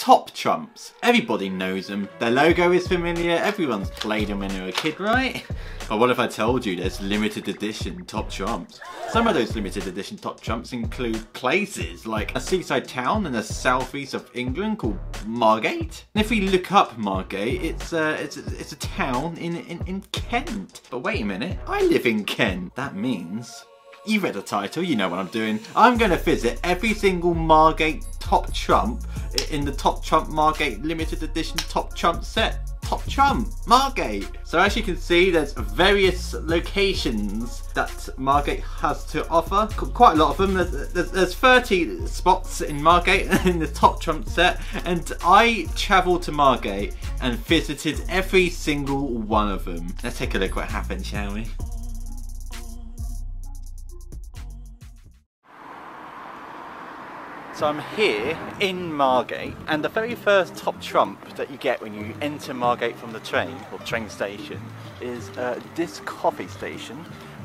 Top Trumps. Everybody knows them. Their logo is familiar. Everyone's played them when they were a kid, right? But what if I told you there's limited edition Top Trumps? Some of those limited edition Top Trumps include places like a seaside town in the southeast of England called Margate. And if we look up Margate, it's a town in Kent. But wait a minute, I live in Kent. That means, you read the title, you know what I'm doing. I'm going to visit every single Margate Top Trump in the Top Trump Margate limited edition Top Trump set. Top Trump, Margate. So as you can see, there's various locations that Margate has to offer. Quite a lot of them. There's 30 spots in Margate in the Top Trump set, and I travelled to Margate and visited every single one of them. Let's take a look what happened, shall we? So I'm here in Margate, and the very first Top Trump that you get when you enter Margate from the train or train station is this coffee station,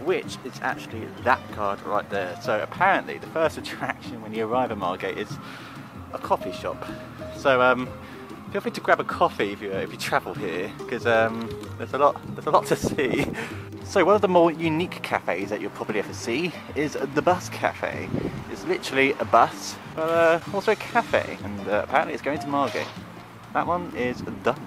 which is actually that card right there. So apparently the first attraction when you arrive at Margate is a coffee shop. So feel free to grab a coffee if you travel here, because there's a lot to see. So one of the more unique cafes that you'll probably ever see is the Bus Cafe. It's literally a bus, but also a cafe, and apparently it's going to Margate. That one is done.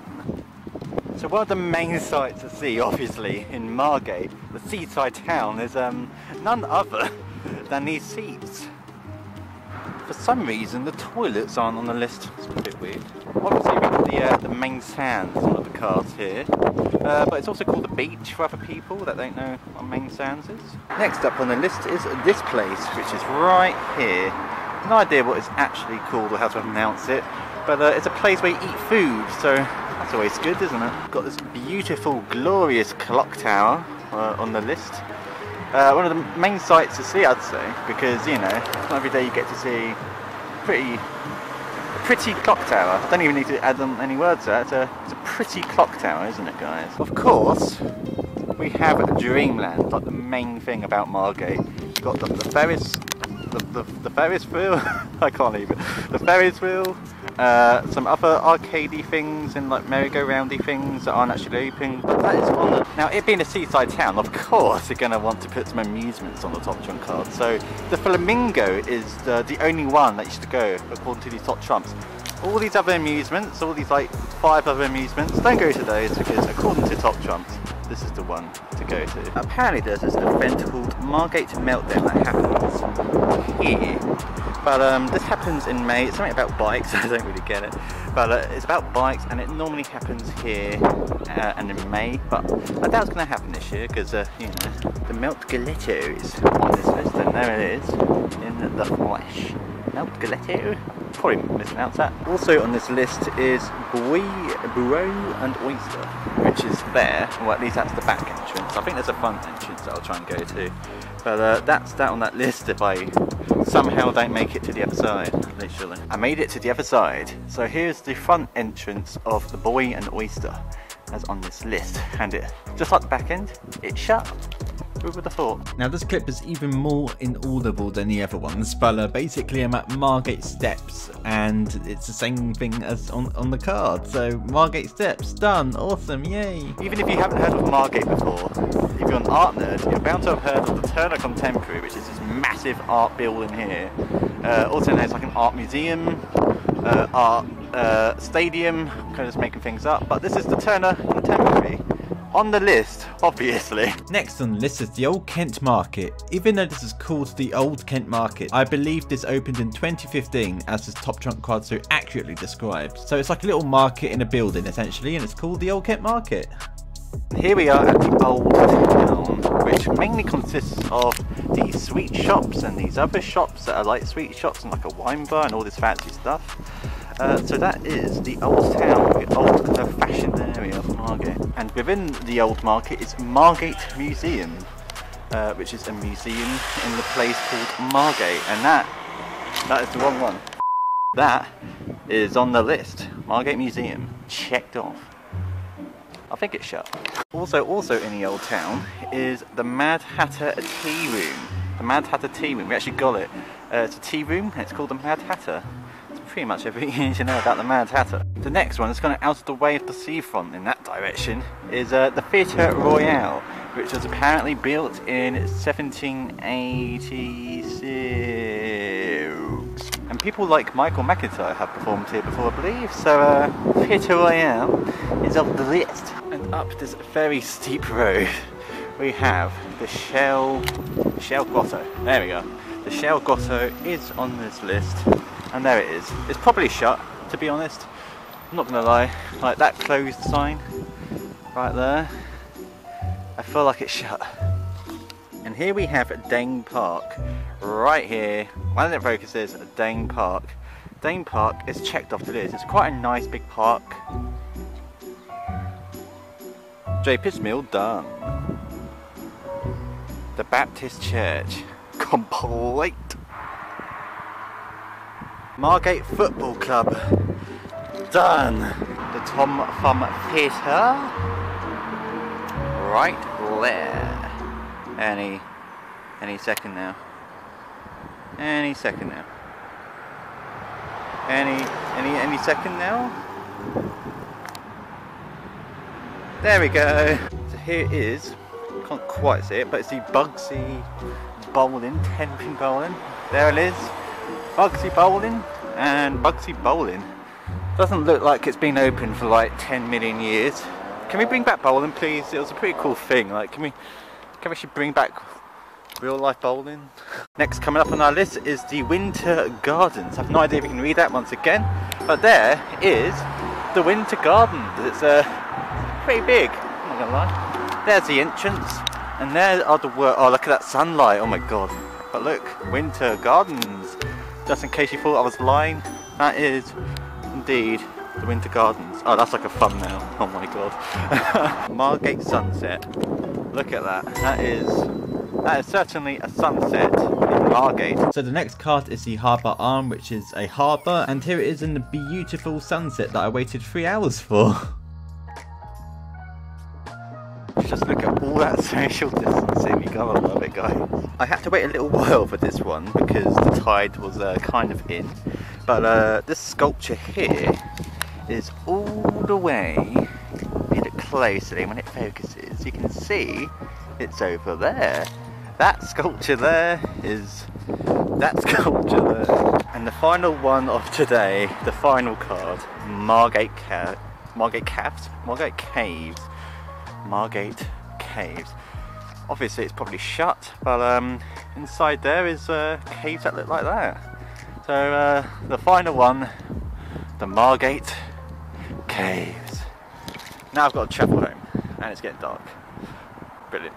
So one of the main sights to see, obviously, in Margate, the seaside town, is none other than these seats. For some reason, the toilets aren't on the list. It's a bit weird. Obviously, we've got the main sands on one of the cards here, but it's also called the beach for other people that don't know what main sands is. Next up on the list is this place, which is right here. No idea what it's actually called or how to pronounce it, but it's a place where you eat food, so that's always good, isn't it? Got this beautiful, glorious clock tower on the list. One of the main sights to see, I'd say, because, you know, not every day you get to see a pretty clock tower. I don't even need to add on any words to that. It's a pretty clock tower, isn't it, guys? Of course, we have Dreamland, like the main thing about Margate. You've got the Ferris wheel, I can't even, the Ferris wheel, some other arcadey things and like merry-go-roundy things that aren't actually open, but that is on the... Now, it being a seaside town, of course you're going to want to put some amusements on the Top Trump card, so the Flamingo is the only one that used to go according to these Top Trumps. All these other amusements, all these like 5 other amusements, don't go to those because according to Top Trumps, this is the one to go to. Apparently there's this event called Margate Meltdown that happens here. But this happens in May. It's something about bikes, I don't really get it. But it's about bikes, and it normally happens here and in May. But I doubt it's going to happen this year because, you know, the Melt Galetto is on this list, and there it is in the flesh. Melt Galetto. Probably mispronounced that. Also on this list is Buoy and Oyster, which is there. Well, at least that's the back entrance. I think there's a front entrance that I'll try and go to. But that's that on that list if I somehow don't make it to the other side, literally. I made it to the other side. So here's the front entrance of the Buoy and Oyster as on this list. And it, just like the back end, it's shut. Who would have thought? Now this clip is even more inaudible than the other ones, but basically I'm at Margate Steps and it's the same thing as on the card. So Margate Steps, done, awesome, yay! Even if you haven't heard of Margate before, if you're an art nerd, you're bound to have heard of the Turner Contemporary, which is this massive art building here. Also known as like an art museum, art stadium, kind of just making things up, but this is the Turner Contemporary. On the list, obviously. Next on the list is the Old Kent Market. Even though this is called the Old Kent Market, I believe this opened in 2015 as this Top Trump card so accurately describes. So it's like a little market in a building essentially, and it's called the Old Kent Market. Here we are at the Old Town, which mainly consists of these sweet shops and these other shops that are like sweet shops and like a wine bar and all this fancy stuff. So that is the Old Town, the old kind of fashion area of Margate. And within the Old Market is Margate Museum, which is a museum in the place called Margate. And that is the wrong one. That is on the list. Margate Museum, checked off. I think it's shut. Also in the Old Town is the Mad Hatter Tea Room. The Mad Hatter Tea Room, we actually got it. It's a tea room, and it's called the Mad Hatter. pretty much everything you know about the Mad Hatter. The next one is kind of out of the way of the seafront in that direction is the Theatre Royal, which was apparently built in 1786. And people like Michael McIntyre have performed here before, I believe. So Theatre Royal is up the list. And up this very steep road we have the Shell Grotto. There we go. The Shell Grotto is on this list, and there it is. It's probably shut, to be honest. I'm not gonna lie. Like that closed sign right there, I feel like it's shut. And here we have Dane Park, right here. Why don't it focus is Dane Park. Dane Park is checked off the list. It's quite a nice big park. Drapers' Mill done. The Baptist Church, complete. Margate Football Club, done. The Tom Thumb Theatre, right there. Any second now. Any second now. Any second now. There we go. So here it is. Can't quite see it, but it's the Bugsy Bowling, 10-pin bowling. There it is. Bugsy Bowling and Bugsy Bowling. Doesn't look like it's been open for like 10 million years. Can we bring back bowling, please? It was a pretty cool thing. Like, can we actually bring back real life bowling? Next coming up on our list is the Winter Gardens. I have no idea if you can read that once again, but there is the Winter Gardens. It's pretty big, I'm not gonna lie. There's the entrance, and there are the oh, look at that sunlight, oh my god. But look, Winter Gardens. Just in case you thought I was lying, that is indeed the Winter Gardens. Oh, that's like a thumbnail, oh my god. Margate sunset, look at that. That is certainly a sunset in Margate. So the next card is the Harbour Arm, which is a harbour, and here it is in the beautiful sunset that I waited 3 hours for. Just look at all that social distancing, you gotta love it, guys. I had to wait a little while for this one because the tide was kind of in, but this sculpture here is all the way, read it closely when it focuses, you can see it's over there. That sculpture there is that sculpture there. And the final one of today, the final card, Margate Caves. Obviously it's probably shut, but inside there is caves that look like that. So the final one, the Margate Caves. Now I've got to travel home, and it's getting dark. Brilliant.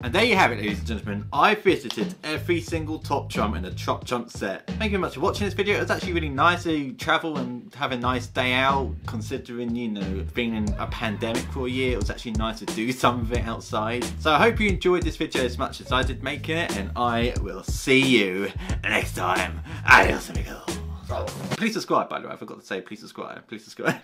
And there you have it, ladies and gentlemen. I visited every single top trump in the top trump set. Thank you very much for watching this video. It was actually really nice to travel and have a nice day out, considering, you know, being in a pandemic for a year. It was actually nice to do something outside. So I hope you enjoyed this video as much as I did making it, and I will see you next time. Adios, amigos. Please subscribe, by the way. I forgot to say, please subscribe. Please subscribe.